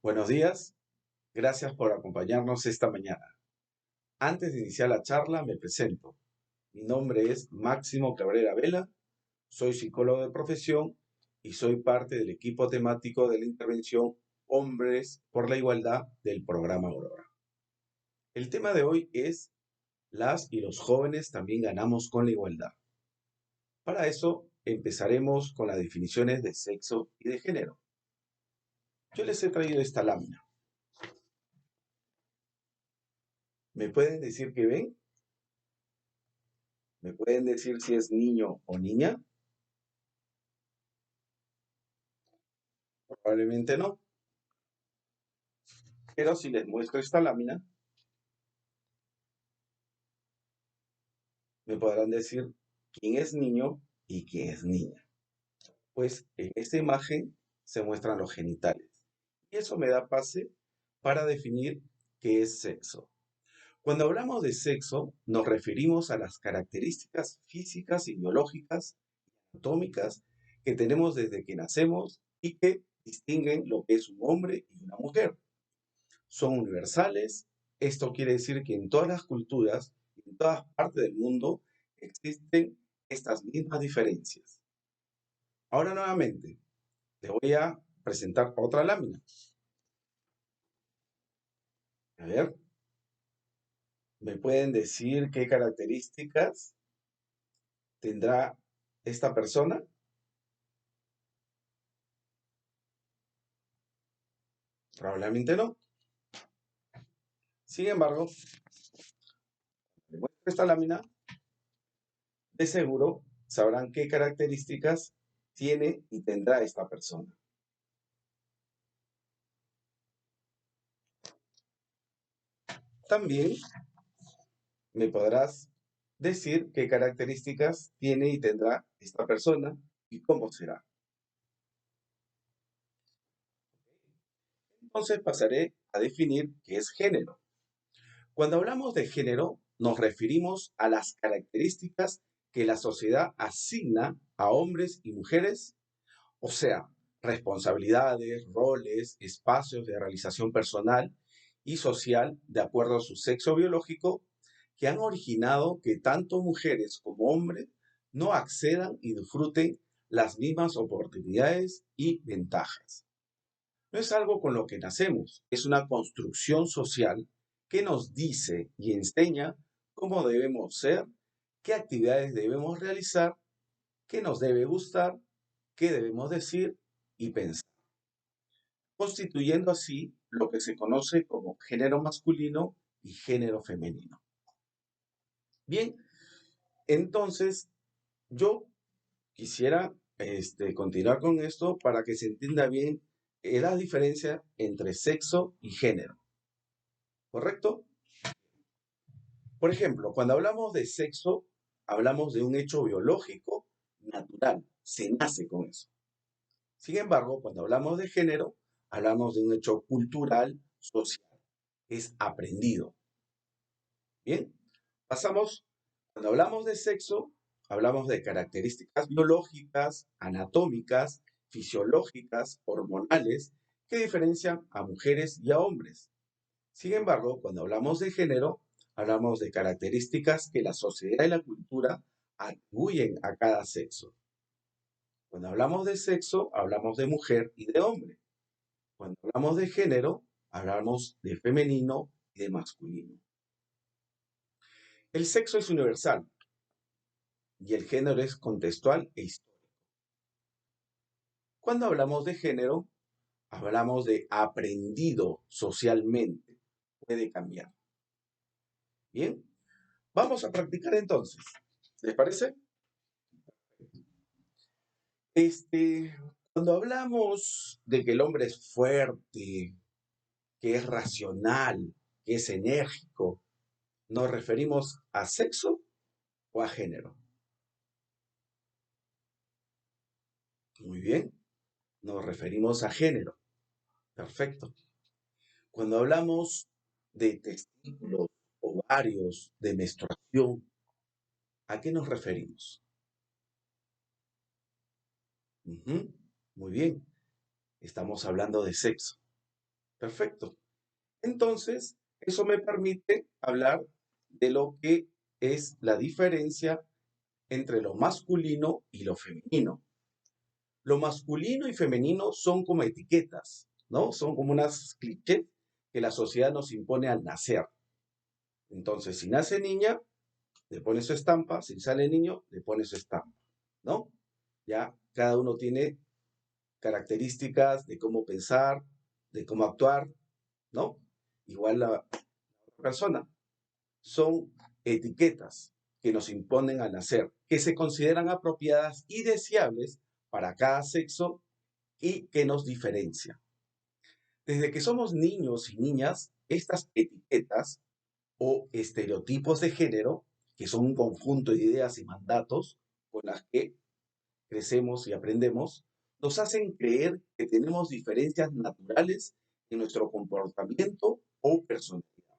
Buenos días, gracias por acompañarnos esta mañana. Antes de iniciar la charla, me presento. Mi nombre es Máximo Cabrera Vela, soy psicólogo de profesión y soy parte del equipo temático de la intervención Hombres por la Igualdad del programa Aurora. El tema de hoy es las y los jóvenes también ganamos con la igualdad. Para eso empezaremos con las definiciones de sexo y de género. Yo les he traído esta lámina. ¿Me pueden decir qué ven? ¿Me pueden decir si es niño o niña? Probablemente no. Pero si les muestro esta lámina, me podrán decir quién es niño y quién es niña. Pues en esta imagen se muestran los genitales. Y eso me da pase para definir qué es sexo. Cuando hablamos de sexo, nos referimos a las características físicas y biológicas, anatómicas, que tenemos desde que nacemos y que distinguen lo que es un hombre y una mujer. Son universales. Esto quiere decir que en todas las culturas, en todas partes del mundo, existen estas mismas diferencias. Ahora nuevamente, te voy a presentar otra lámina. A ver, ¿me pueden decir qué características tendrá esta persona? Probablemente no. Sin embargo, le muestro esta lámina, de seguro sabrán qué características tiene y tendrá esta persona. También me podrás decir qué características tiene y tendrá esta persona y cómo será. Entonces pasaré a definir qué es género. Cuando hablamos de género, nos referimos a las características que la sociedad asigna a hombres y mujeres, o sea, responsabilidades, roles, espacios de realización personal y social de acuerdo a su sexo biológico, que han originado que tanto mujeres como hombres no accedan y disfruten las mismas oportunidades y ventajas. No es algo con lo que nacemos, es una construcción social que nos dice y enseña cómo debemos ser, qué actividades debemos realizar, qué nos debe gustar, qué debemos decir y pensar, constituyendo así lo que se conoce como género masculino y género femenino. Bien, entonces yo quisiera continuar con esto para que se entienda bien la diferencia entre sexo y género, ¿correcto? Por ejemplo, cuando hablamos de sexo, hablamos de un hecho biológico natural, se nace con eso. Sin embargo, cuando hablamos de género, hablamos de un hecho cultural, social, es aprendido. Bien, pasamos, cuando hablamos de sexo, hablamos de características biológicas, anatómicas, fisiológicas, hormonales, que diferencian a mujeres y a hombres. Sin embargo, cuando hablamos de género, hablamos de características que la sociedad y la cultura atribuyen a cada sexo. Cuando hablamos de sexo, hablamos de mujer y de hombre. Cuando hablamos de género, hablamos de femenino y de masculino. El sexo es universal y el género es contextual e histórico. Cuando hablamos de género, hablamos de aprendido socialmente. Puede cambiar. Bien, vamos a practicar entonces. ¿Les parece? Cuando hablamos de que el hombre es fuerte, que es racional, que es enérgico, ¿nos referimos a sexo o a género? Muy bien, nos referimos a género. Perfecto. Cuando hablamos de testículos, ovarios, de menstruación, ¿a qué nos referimos? Muy bien, estamos hablando de sexo. Perfecto. Entonces, eso me permite hablar de lo que es la diferencia entre lo masculino y lo femenino. Lo masculino y femenino son como etiquetas, ¿no? Son como unas clichés que la sociedad nos impone al nacer. Entonces, si nace niña, le pone su estampa, si sale niño, le pone su estampa, ¿no? Ya cada uno tiene características de cómo pensar, de cómo actuar, ¿no? Igual la persona. Son etiquetas que nos imponen al nacer, que se consideran apropiadas y deseables para cada sexo y que nos diferencia. Desde que somos niños y niñas, estas etiquetas o estereotipos de género, que son un conjunto de ideas y mandatos con las que crecemos y aprendemos, nos hacen creer que tenemos diferencias naturales en nuestro comportamiento o personalidad.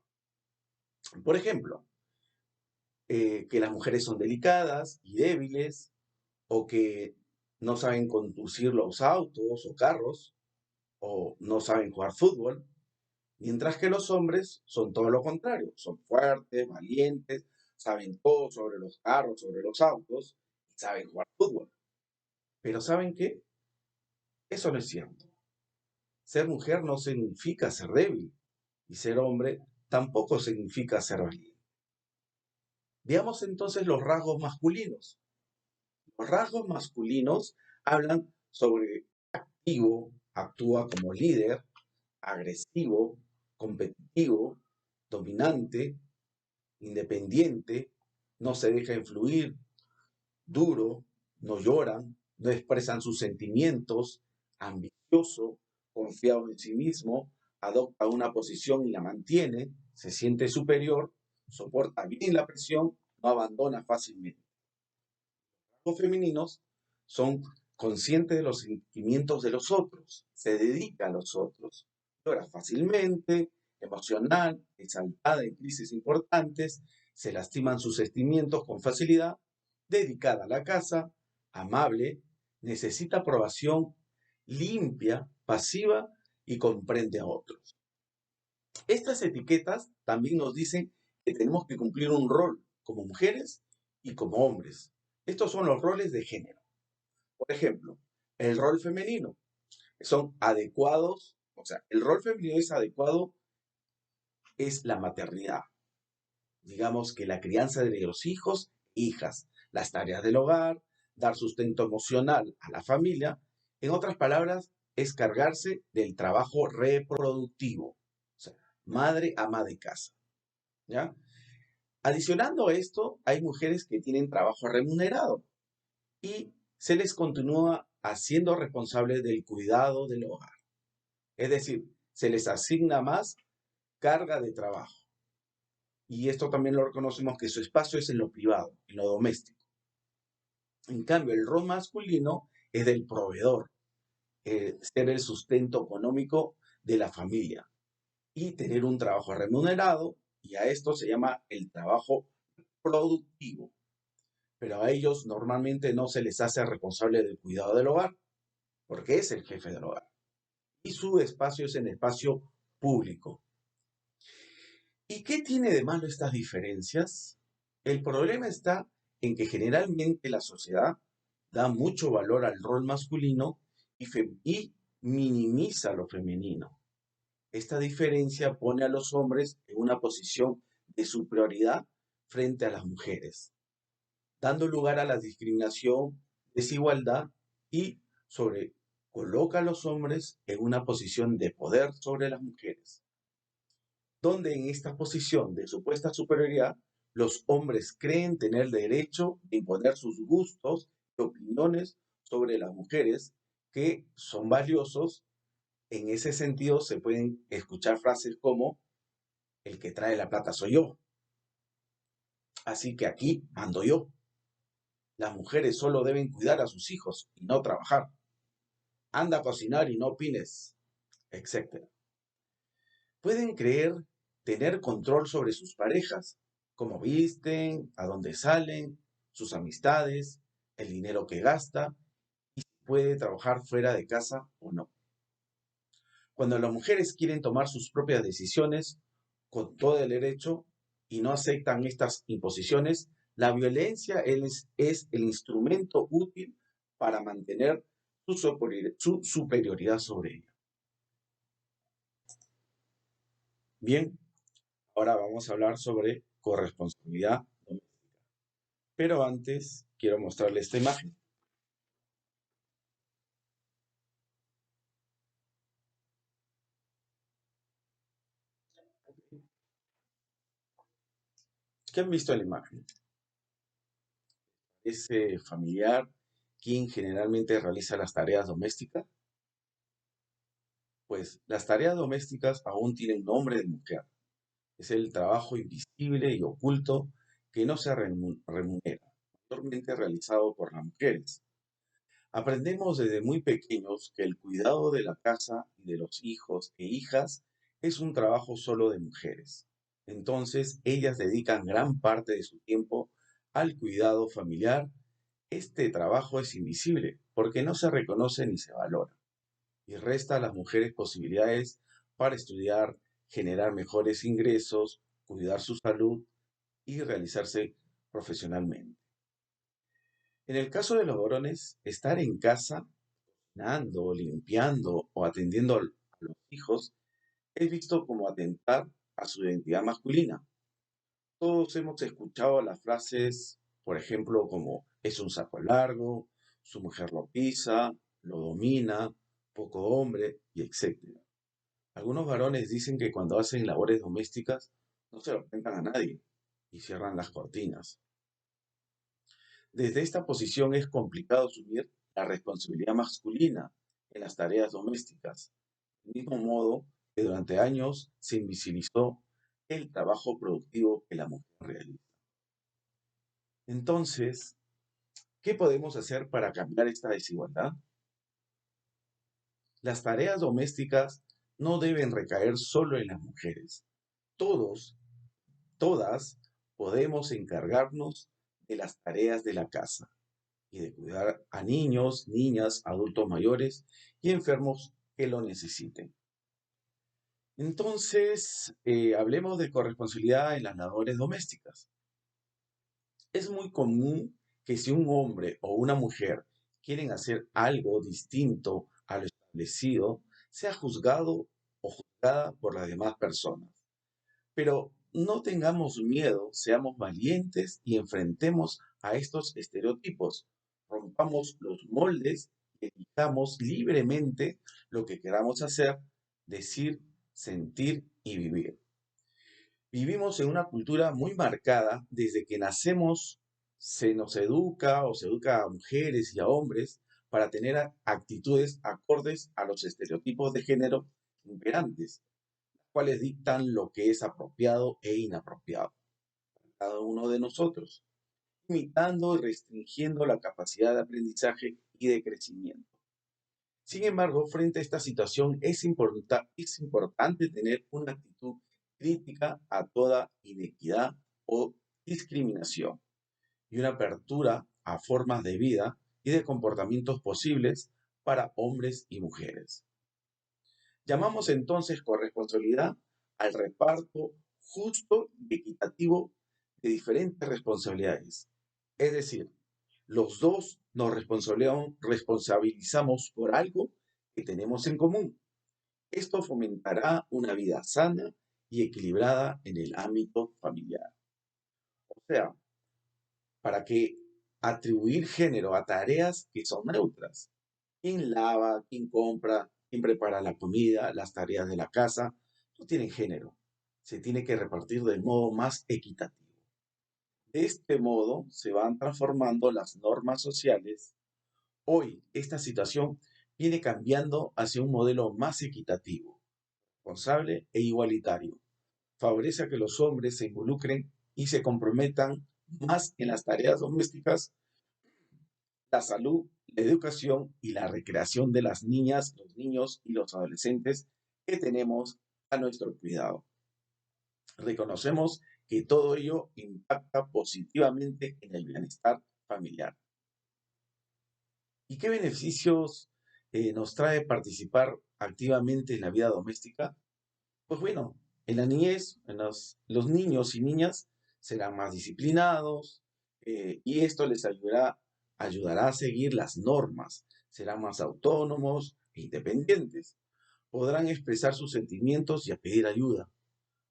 Por ejemplo, que las mujeres son delicadas y débiles, o que no saben conducir los autos o carros, o no saben jugar fútbol, mientras que los hombres son todo lo contrario, son fuertes, valientes, saben todo sobre los carros, sobre los autos, y saben jugar fútbol. Pero ¿saben qué? Eso no es cierto. Ser mujer no significa ser débil, y ser hombre tampoco significa ser valiente. Veamos entonces los rasgos masculinos. Los rasgos masculinos hablan sobre activo, actúa como líder, agresivo, competitivo, dominante, independiente, no se deja influir, duro, no lloran, no expresan sus sentimientos, ambicioso, confiado en sí mismo, adopta una posición y la mantiene, se siente superior, soporta bien la presión, no abandona fácilmente. Los femeninos son conscientes de los sentimientos de los otros, se dedica a los otros, llora fácilmente, emocional, exaltada en crisis importantes, se lastiman sus sentimientos con facilidad, dedicada a la casa, amable, necesita aprobación, limpia, pasiva y comprende a otros. Estas etiquetas también nos dicen que tenemos que cumplir un rol como mujeres y como hombres. Estos son los roles de género. Por ejemplo, el rol femenino son adecuados, o sea, el rol femenino es adecuado, es la maternidad. Digamos que la crianza de los hijos, hijas, las tareas del hogar, dar sustento emocional a la familia. En otras palabras, es cargarse del trabajo reproductivo. O sea, madre ama de casa. ¿Ya? Adicionando a esto, hay mujeres que tienen trabajo remunerado y se les continúa haciendo responsables del cuidado del hogar. Es decir, se les asigna más carga de trabajo. Y esto también lo reconocemos que su espacio es en lo privado, en lo doméstico. En cambio, el rol masculino es del proveedor, ser el sustento económico de la familia y tener un trabajo remunerado, y a esto se llama el trabajo productivo. Pero a ellos normalmente no se les hace responsable del cuidado del hogar, porque es el jefe del hogar. Y su espacio es en espacio público. ¿Y qué tiene de malo estas diferencias? El problema está en que generalmente la sociedad da mucho valor al rol masculino y minimiza lo femenino. Esta diferencia pone a los hombres en una posición de superioridad frente a las mujeres, dando lugar a la discriminación, desigualdad y coloca a los hombres en una posición de poder sobre las mujeres, donde en esta posición de supuesta superioridad los hombres creen tener derecho de imponer sus gustos y opiniones sobre las mujeres que son valiosos. En ese sentido se pueden escuchar frases como el que trae la plata soy yo, así que aquí mando yo. Las mujeres solo deben cuidar a sus hijos y no trabajar. Anda a cocinar y no opines, etc. Pueden creer tener control sobre sus parejas, cómo visten, a dónde salen, sus amistades, el dinero que gasta y si puede trabajar fuera de casa o no. Cuando las mujeres quieren tomar sus propias decisiones con todo el derecho y no aceptan estas imposiciones, la violencia es el instrumento útil para mantener su superioridad sobre ella. Bien, ahora vamos a hablar sobre corresponsabilidad doméstica. Pero antes quiero mostrarles esta imagen. ¿Qué han visto en la imagen? Ese familiar quien generalmente realiza las tareas domésticas. Pues las tareas domésticas aún tienen nombre de mujer. Es el trabajo invisible y oculto que no se remunera, mayormente realizado por las mujeres. Aprendemos desde muy pequeños que el cuidado de la casa y de los hijos e hijas es un trabajo solo de mujeres. Entonces, ellas dedican gran parte de su tiempo al cuidado familiar. Este trabajo es invisible porque no se reconoce ni se valora y resta a las mujeres posibilidades para estudiar, generar mejores ingresos, cuidar su salud y realizarse profesionalmente. En el caso de los varones, estar en casa, cocinando, limpiando o atendiendo a los hijos es visto como atentar a su identidad masculina. Todos hemos escuchado las frases, por ejemplo, como es un saco largo, su mujer lo pisa, lo domina, poco hombre, y etc. Algunos varones dicen que cuando hacen labores domésticas no se lo cuentan a nadie y cierran las cortinas. Desde esta posición es complicado asumir la responsabilidad masculina en las tareas domésticas, del mismo modo que durante años se invisibilizó el trabajo productivo que la mujer realiza. Entonces, ¿qué podemos hacer para cambiar esta desigualdad? Las tareas domésticas no deben recaer solo en las mujeres. Todos, todas, podemos encargarnos de las tareas de la casa y de cuidar a niños, niñas, adultos mayores y enfermos que lo necesiten. Entonces, hablemos de corresponsabilidad en las labores domésticas. Es muy común que si un hombre o una mujer quieren hacer algo distinto a lo establecido, sea juzgado o juzgada por las demás personas. Pero no tengamos miedo, seamos valientes y enfrentemos a estos estereotipos. Rompamos los moldes y elijamos libremente lo que queramos hacer, decir, sentir y vivir. Vivimos en una cultura muy marcada desde que nacemos, se nos educa o se educa a mujeres y a hombres para tener actitudes acordes a los estereotipos de género imperantes, cuales dictan lo que es apropiado e inapropiado para cada uno de nosotros, limitando y restringiendo la capacidad de aprendizaje y de crecimiento. Sin embargo, frente a esta situación es importante tener una actitud crítica a toda inequidad o discriminación y una apertura a formas de vida y de comportamientos posibles para hombres y mujeres. Llamamos entonces corresponsabilidad al reparto justo y equitativo de diferentes responsabilidades. Es decir, los dos nos responsabilizamos por algo que tenemos en común. Esto fomentará una vida sana y equilibrada en el ámbito familiar. O sea, para que atribuir género a tareas que son neutras. ¿Quién lava? ¿Quién compra? ¿Quién prepara la comida? Las tareas de la casa no tienen género. Se tiene que repartir del modo más equitativo. De este modo se van transformando las normas sociales. Hoy esta situación viene cambiando hacia un modelo más equitativo, responsable e igualitario. Favorece a que los hombres se involucren y se comprometan más en las tareas domésticas, la salud, la educación y la recreación de las niñas, los niños y los adolescentes que tenemos a nuestro cuidado. Reconocemos que todo ello impacta positivamente en el bienestar familiar. ¿Y qué beneficios nos trae participar activamente en la vida doméstica? Pues bueno, en la niñez, los niños y niñas serán más disciplinados, y esto les ayudará a seguir las normas, serán más autónomos e independientes, podrán expresar sus sentimientos y a pedir ayuda,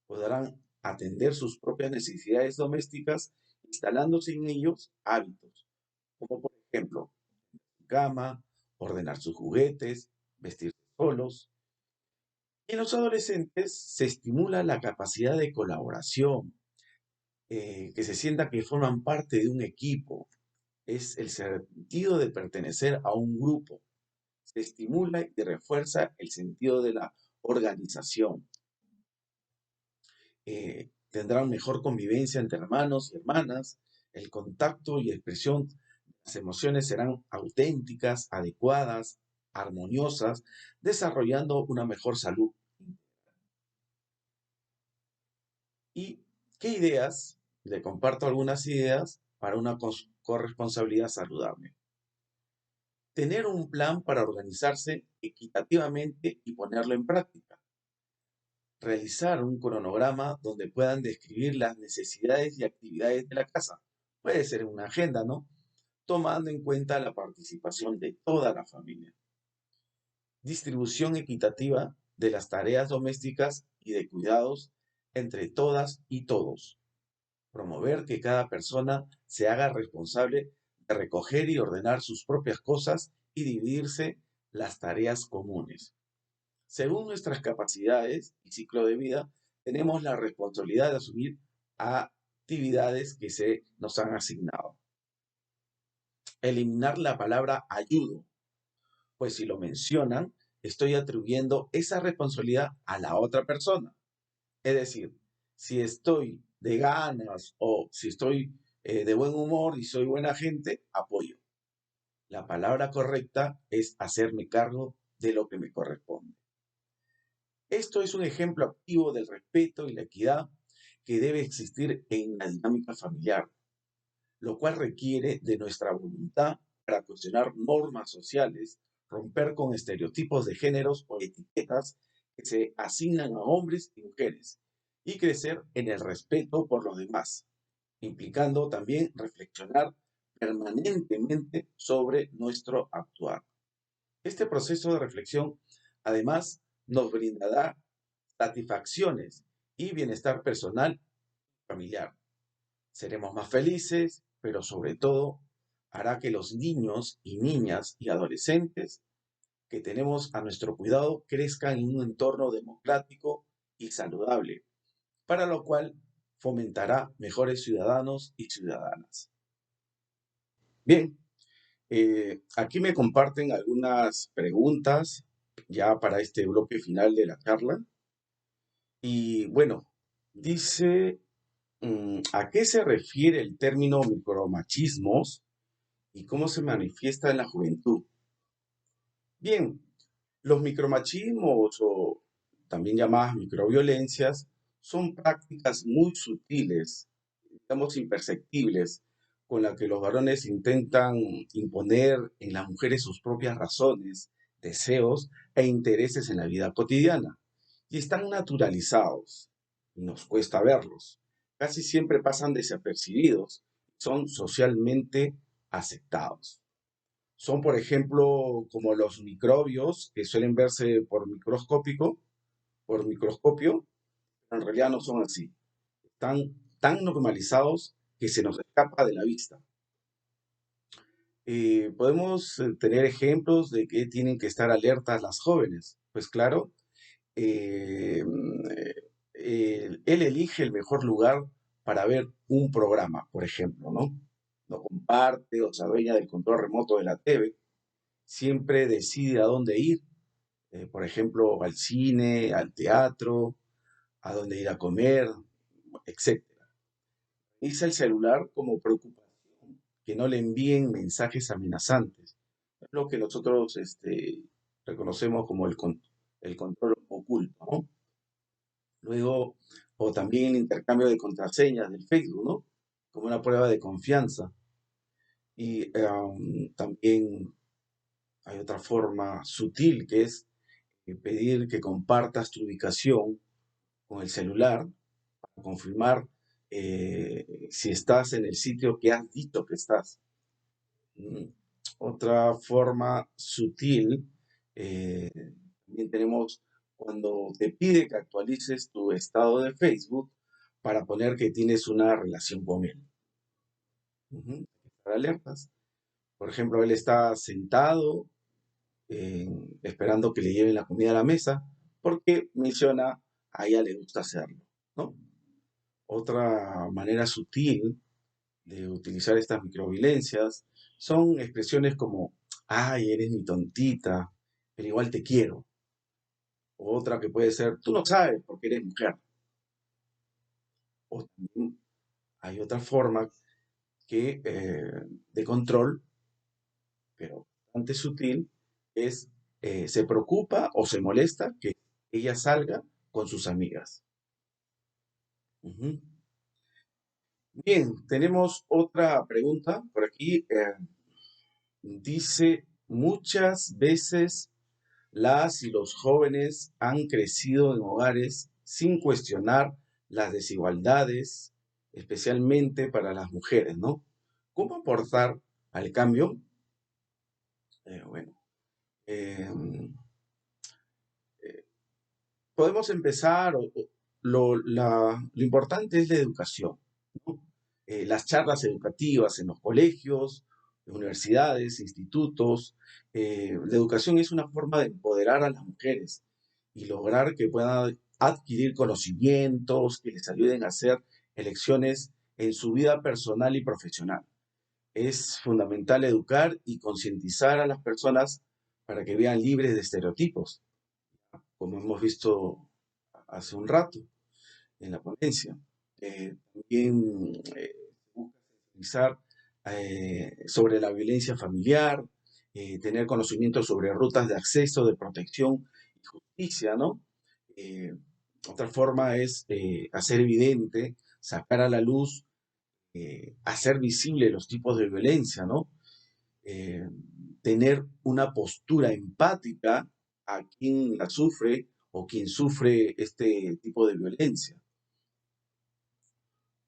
podrán atender sus propias necesidades domésticas, instalándose en ellos hábitos, como por ejemplo, cama, ordenar sus juguetes, vestirse solos. En los adolescentes se estimula la capacidad de colaboración, que se sienta que forman parte de un equipo, es el sentido de pertenecer a un grupo, se estimula y refuerza el sentido de la organización. Tendrán mejor convivencia entre hermanos y hermanas, el contacto y expresión de las emociones serán auténticas, adecuadas, armoniosas, desarrollando una mejor salud. ¿Y qué ideas? Le comparto algunas ideas para una corresponsabilidad saludable. Tener un plan para organizarse equitativamente y ponerlo en práctica. Realizar un cronograma donde puedan describir las necesidades y actividades de la casa. Puede ser una agenda, ¿no? Tomando en cuenta la participación de toda la familia. Distribución equitativa de las tareas domésticas y de cuidados entre todas y todos. Promover que cada persona se haga responsable de recoger y ordenar sus propias cosas y dividirse las tareas comunes. Según nuestras capacidades y ciclo de vida, tenemos la responsabilidad de asumir actividades que se nos han asignado. Eliminar la palabra ayudo, pues si lo mencionan, estoy atribuyendo esa responsabilidad a la otra persona. Es decir, si estoy de ganas o si estoy de buen humor y soy buena gente, apoyo. La palabra correcta es hacerme cargo de lo que me corresponde. Esto es un ejemplo activo del respeto y la equidad que debe existir en la dinámica familiar, lo cual requiere de nuestra voluntad para cuestionar normas sociales, romper con estereotipos de géneros o etiquetas que se asignan a hombres y mujeres, y crecer en el respeto por los demás, implicando también reflexionar permanentemente sobre nuestro actuar. Este proceso de reflexión, además, nos brindará satisfacciones y bienestar personal y familiar. Seremos más felices, pero sobre todo hará que los niños y niñas y adolescentes que tenemos a nuestro cuidado crezcan en un entorno democrático y saludable, para lo cual fomentará mejores ciudadanos y ciudadanas. Bien, aquí me comparten algunas preguntas ya para este bloque final de la charla. Y bueno, dice, ¿a qué se refiere el término micromachismos y cómo se manifiesta en la juventud? Bien, los micromachismos o también llamadas microviolencias son prácticas muy sutiles, digamos imperceptibles, con las que los varones intentan imponer en las mujeres sus propias razones, deseos e intereses en la vida cotidiana. Y están naturalizados, y nos cuesta verlos. Casi siempre pasan desapercibidos, son socialmente aceptados. Son, por ejemplo, como los microbios que suelen verse por microscopio, pero en realidad no son así. Están tan normalizados que se nos escapa de la vista. Podemos tener ejemplos de que tienen que estar alertas las jóvenes. Pues claro, eh, él elige el mejor lugar para ver un programa, por ejemplo, ¿no? No comparte o se adueña del control remoto de la TV, siempre decide a dónde ir, por ejemplo, al cine, al teatro, a dónde ir a comer, etcétera. Utiliza el celular como preocupación, que no le envíen mensajes amenazantes, es lo que nosotros reconocemos como el control oculto, ¿no? Luego, o también el intercambio de contraseñas del Facebook, ¿no? Como una prueba de confianza. Y también hay otra forma sutil que es pedir que compartas tu ubicación con el celular para confirmar si estás en el sitio que has dicho que estás. Mm, Otra forma sutil, eh, también tenemos cuando te pide que actualices tu estado de Facebook para poner que tienes una relación con él. Ujú. Estar alertas. Por ejemplo, él está sentado esperando que le lleven la comida a la mesa porque menciona a ella le gusta hacerlo, ¿no? Otra manera sutil de utilizar estas microviolencias son expresiones como, ay, eres mi tontita, pero igual te quiero. Otra que puede ser, tú no sabes porque eres mujer. O también hay otra forma de control, pero bastante sutil, es se preocupa o se molesta que ella salga con sus amigas. Ujú. Bien, tenemos otra pregunta por aquí. Dice, muchas veces las y los jóvenes han crecido en hogares sin cuestionar las desigualdades, especialmente para las mujeres, ¿no? ¿Cómo aportar al cambio? Bueno, eh, eh, podemos empezar, lo importante es la educación, ¿no? Las charlas educativas en los colegios, universidades, institutos. La educación es una forma de empoderar a las mujeres y lograr que puedan adquirir conocimientos que les ayuden a hacer elecciones en su vida personal y profesional. Es fundamental educar y concientizar a las personas para que vean libres de estereotipos, como hemos visto hace un rato en la ponencia. También busca sensibilizar sobre la violencia familiar, tener conocimiento sobre rutas de acceso, de protección y justicia, ¿no? Eh, Otra forma es hacer evidente, sacar a la luz, hacer visible los tipos de violencia, ¿no? eh, Tener una postura empática a quien la sufre o quien sufre este tipo de violencia.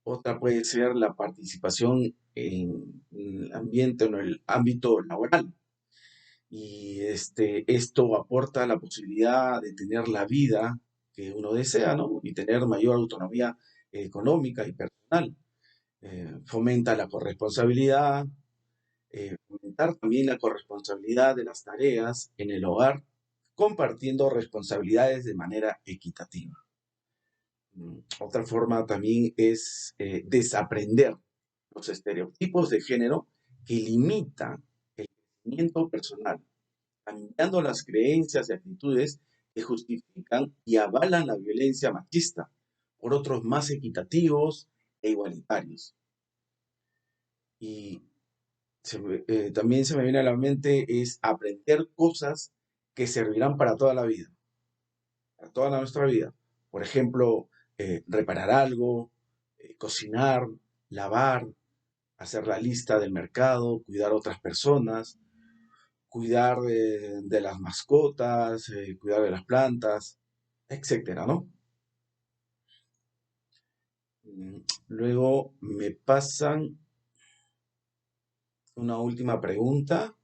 Otra puede ser la participación en el ambiente, en el ámbito laboral. Y esto aporta la posibilidad de tener la vida que uno desea, ¿no? Y tener mayor autonomía económica y personal. Fomenta la corresponsabilidad, fomentar también la corresponsabilidad de las tareas en el hogar, compartiendo responsabilidades de manera equitativa. Otra forma también es desaprender los estereotipos de género que limitan el crecimiento personal, cambiando las creencias y actitudes que justifican y avalan la violencia machista por otros más equitativos e igualitarios. Y también se me viene a la mente es aprender cosas que servirán para toda la vida, para toda nuestra vida. Por ejemplo, reparar algo, cocinar, lavar, hacer la lista del mercado, cuidar a otras personas, cuidar de las mascotas, cuidar de las plantas, etcétera, ¿no? Luego me pasan una última pregunta.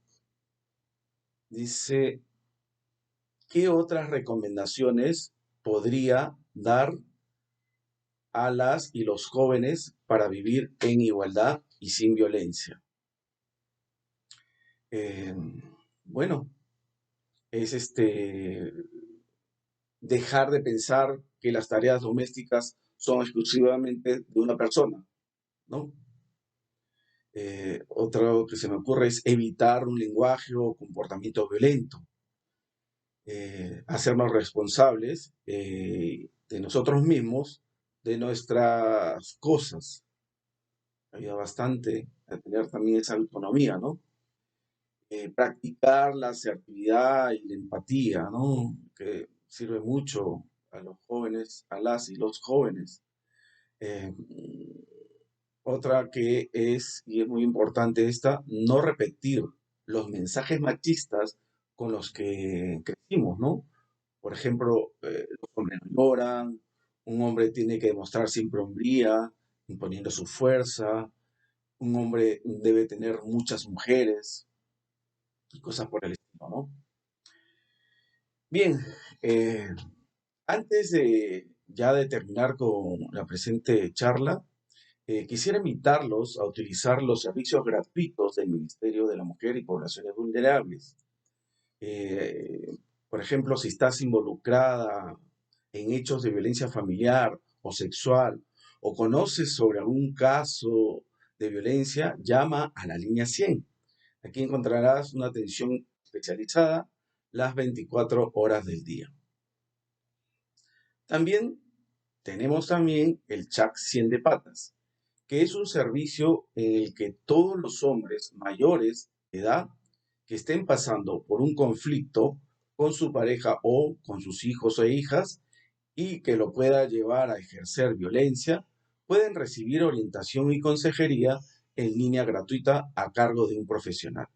Dice, ¿qué otras recomendaciones podría dar a las y los jóvenes para vivir en igualdad y sin violencia? Eh, bueno, es dejar de pensar que las tareas domésticas son exclusivamente de una persona, ¿no? Otro que se me ocurre es evitar un lenguaje o comportamiento violento, hacernos responsables de nosotros mismos, de nuestras cosas. Ayuda bastante a tener también esa autonomía, ¿no? Practicar la asertividad y la empatía, ¿no? Que sirve mucho a los jóvenes, a las y los jóvenes. Eh, Otra que es, y es muy importante esta, no repetir los mensajes machistas con los que crecimos, ¿no? Por ejemplo, los hombres no lloran, un hombre tiene que demostrar siempre hombría, imponiendo su fuerza, un hombre debe tener muchas mujeres y cosas por el estilo, ¿no? Bien, eh, antes de ya de terminar con la presente charla, quisiera invitarlos a utilizar los servicios gratuitos del Ministerio de la Mujer y Poblaciones Vulnerables. Eh, por ejemplo, si estás involucrada en hechos de violencia familiar o sexual o conoces sobre algún caso de violencia, llama a la línea 100. Aquí encontrarás una atención especializada las 24 horas del día. También tenemos también el chat 100 de patas, que es un servicio en el que todos los hombres mayores de edad que estén pasando por un conflicto con su pareja o con sus hijos e hijas y que lo pueda llevar a ejercer violencia, pueden recibir orientación y consejería en línea gratuita a cargo de un profesional,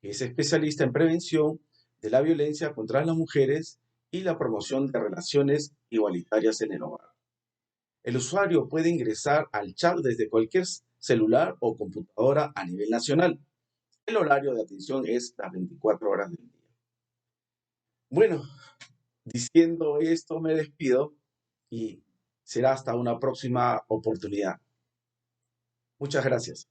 que es especialista en prevención de la violencia contra las mujeres y la promoción de relaciones igualitarias en el hogar. El usuario puede ingresar al chat desde cualquier celular o computadora a nivel nacional. El horario de atención es las 24 horas del día. Bueno, diciendo esto me despido y será hasta una próxima oportunidad. Muchas gracias.